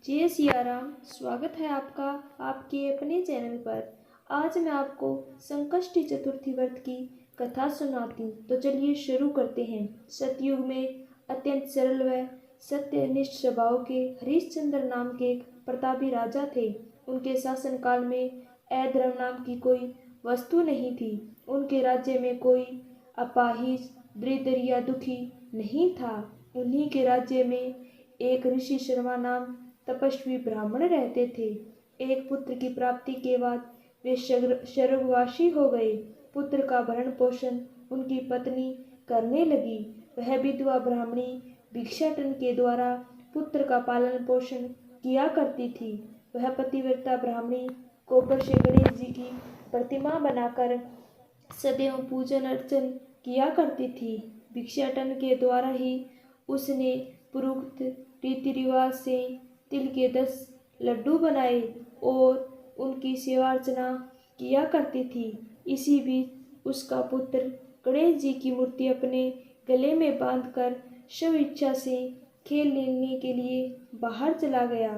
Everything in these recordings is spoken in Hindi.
जय सिया राम। स्वागत है आपका आपके अपने चैनल पर। आज मैं आपको संकष्टी चतुर्थी व्रत की कथा सुनाती हूँ। तो चलिए शुरू करते हैं। सतयुग में अत्यंत सरल व सत्यनिष्ठ स्वभाव के हरिश्चंद्र नाम के एक प्रतापी राजा थे। उनके शासनकाल में अधर्म नाम की कोई वस्तु नहीं थी। उनके राज्य में कोई अपाहिज, दरिद्र या दुखी नहीं था। उन्हीं के राज्य में एक ऋषि शर्मा नाम तपस्वी ब्राह्मण रहते थे। एक पुत्र की प्राप्ति के बाद वे स्वर्गवासी हो गए। पुत्र का भरण पोषण उनकी पत्नी करने लगी। वह विधवा ब्राह्मणी भिक्षाटन के द्वारा पुत्र का पालन पोषण किया करती थी। वह पतिव्रता ब्राह्मणी गोबर से गणेश जी की प्रतिमा बनाकर सदैव पूजन अर्चन किया करती थी। भिक्षाटन के द्वारा ही उसने पुरोक्त रीति रिवाज से तिल के 10 लड्डू बनाए और उनकी सेवा अर्चना किया करती थी। इसी बीच उसका पुत्र गणेश जी की मूर्ति अपने गले में बांधकर स्व इच्छा से खेल लेने के लिए बाहर चला गया।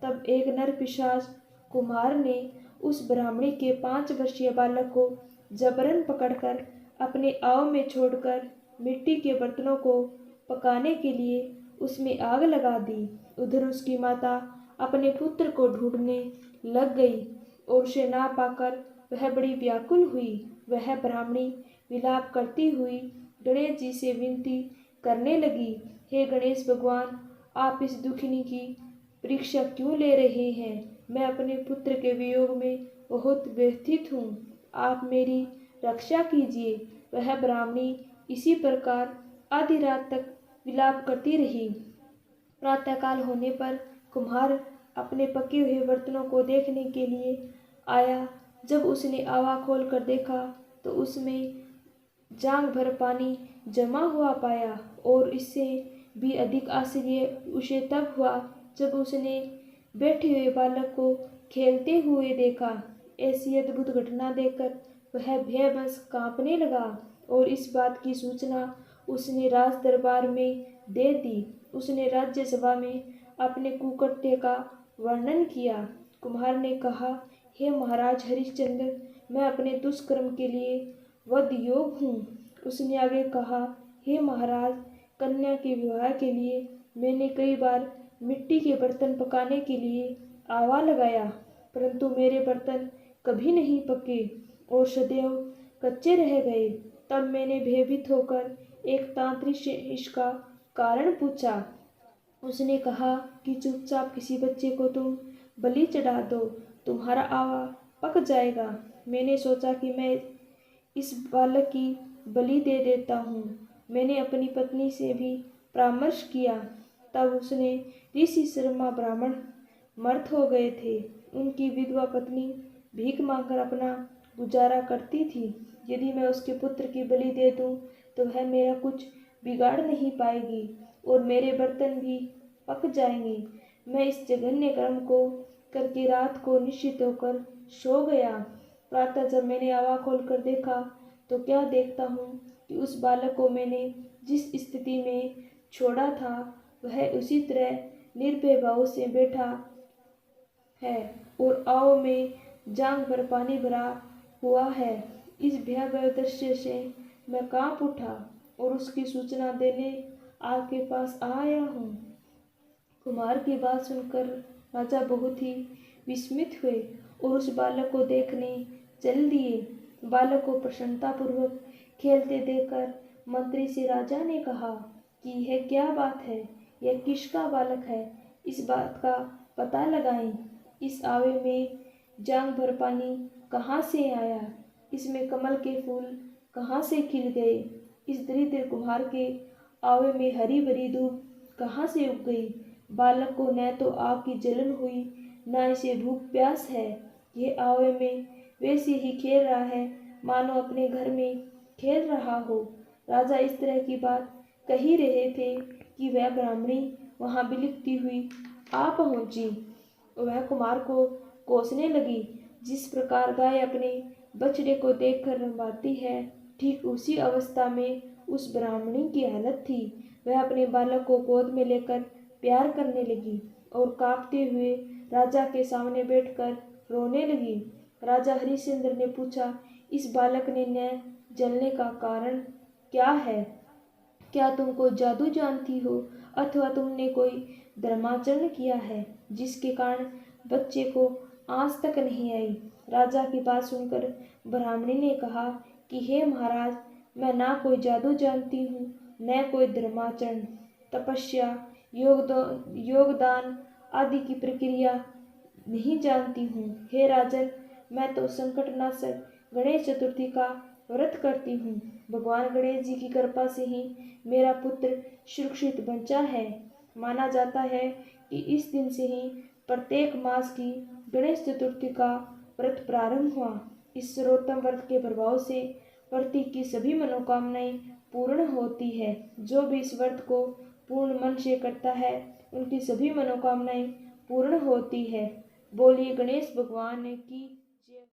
तब एक नर पिशाच कुम्हार ने उस ब्राह्मणी के 5 वर्षीय बालक को जबरन पकड़कर अपने आव में छोड़कर मिट्टी के बर्तनों को पकाने के लिए उसमें आग लगा दी। उधर उसकी माता अपने पुत्र को ढूंढने लग गई और उसे ना पाकर वह बड़ी व्याकुल हुई। वह ब्राह्मणी विलाप करती हुई गणेश जी से विनती करने लगी, हे गणेश भगवान, आप इस दुखिनी की परीक्षा क्यों ले रहे हैं? मैं अपने पुत्र के वियोग में बहुत व्यथित हूँ। आप मेरी रक्षा कीजिए। वह ब्राह्मणी इसी प्रकार आधी रात तक विलाप करती रही। प्रातःकाल होने पर कुम्हार अपने पके हुए बर्तनों को देखने के लिए आया। जब उसने आवा खोल कर देखा तो उसमें जांघ भर पानी जमा हुआ पाया और इससे भी अधिक आश्चर्य उसे तब हुआ जब उसने बैठे हुए बालक को खेलते हुए देखा। ऐसी अद्भुत घटना देखकर वह भयवश कांपने लगा और इस बात की सूचना उसने राज दरबार में दे दी। उसने राज्यसभा में अपने कुकृत्य का वर्णन किया। कुम्हार ने कहा, हे महाराज हरिश्चंद्र, मैं अपने दुष्कर्म के लिए वध योग हूँ। उसने आगे कहा, हे महाराज, कन्या के विवाह के लिए मैंने कई बार मिट्टी के बर्तन पकाने के लिए आवा लगाया, परंतु मेरे बर्तन कभी नहीं पके और सदैव कच्चे रह गए। तब मैंने भयभीत होकर एक तांत्रिक से इसका कारण पूछा। उसने कहा कि चुपचाप किसी बच्चे को तुम बलि चढ़ा दो, तुम्हारा आवा पक जाएगा। मैंने सोचा कि मैं इस बालक की बलि दे देता हूँ। मैंने अपनी पत्नी से भी परामर्श किया। तब उसने ऋषि शर्मा ब्राह्मण मर्द हो गए थे। उनकी विधवा पत्नी भीख मांगकर अपना गुजारा करती थी। यदि मैं उसके पुत्र की बलि दे दूं तो वह मेरा कुछ बिगाड़ नहीं पाएगी और मेरे बर्तन भी पक जाएंगे। मैं इस जघन्य कर्म को करके रात को निश्चित होकर सो गया। प्रातः जब मैंने आवा खोल कर देखा तो क्या देखता हूँ कि उस बालक को मैंने जिस स्थिति में छोड़ा था वह उसी तरह निर्भय भाव से बैठा है और आव में जांघ भर पानी भरा हुआ है। इस भयावह दृश्य से मैं कांप उठा और उसकी सूचना देने आपके पास आया हूँ। कुमार की बात सुनकर राजा बहुत ही विस्मित हुए और उस बालक को देखने चल दिए। बालक को प्रसन्नतापूर्वक खेलते देखकर मंत्री से राजा ने कहा कि यह क्या बात है, यह किसका बालक है? इस बात का पता लगाएं। इस आवे में जांघ भर पानी कहाँ से आया? इसमें कमल के फूल कहाँ से खिल गए? इस दरिद्र कुम्हार के आवे में हरी भरी धूप कहाँ से उग गई? बालक को न तो आग की जलन हुई न इसे भूख प्यास है। यह आवे में वैसे ही खेल रहा है मानो अपने घर में खेल रहा हो। राजा इस तरह की बात कह ही रहे थे कि वह ब्राह्मणी वहां बिलखती हुई आ पहुंची। वह कुमार को कोसने लगी। जिस प्रकार गाय अपने बछड़े को देखकर रंभाती है, ठीक उसी अवस्था में उस ब्राह्मणी की हालत थी। वह अपने बालक को गोद में लेकर प्यार करने लगी और कांपते हुए राजा के सामने बैठकर रोने लगी। राजा हरिश्चंद्र ने पूछा, इस बालक ने न जलने का कारण क्या है? क्या तुम कोई जादू जानती हो अथवा तुमने कोई धर्माचरण किया है जिसके कारण बच्चे को आंच तक नहीं आई? राजा की बात सुनकर ब्राह्मणी ने कहा कि हे महाराज, मैं ना कोई जादू जानती हूँ, न कोई धर्माचरण, तपस्या, योगदान आदि की प्रक्रिया नहीं जानती हूँ। हे राजन, मैं तो संकटनाशक गणेश चतुर्थी का व्रत करती हूँ। भगवान गणेश जी की कृपा से ही मेरा पुत्र सुरक्षित बचा है। माना जाता है कि इस दिन से ही प्रत्येक मास की गणेश चतुर्थी का व्रत प्रारंभ हुआ। इस सर्वोत्तम व्रत के प्रभाव से प्रतीक की सभी मनोकामनाएं पूर्ण होती है। जो भी इस व्रत को पूर्ण मन से करता है उनकी सभी मनोकामनाएं पूर्ण होती है। बोलिए गणेश भगवान की जय।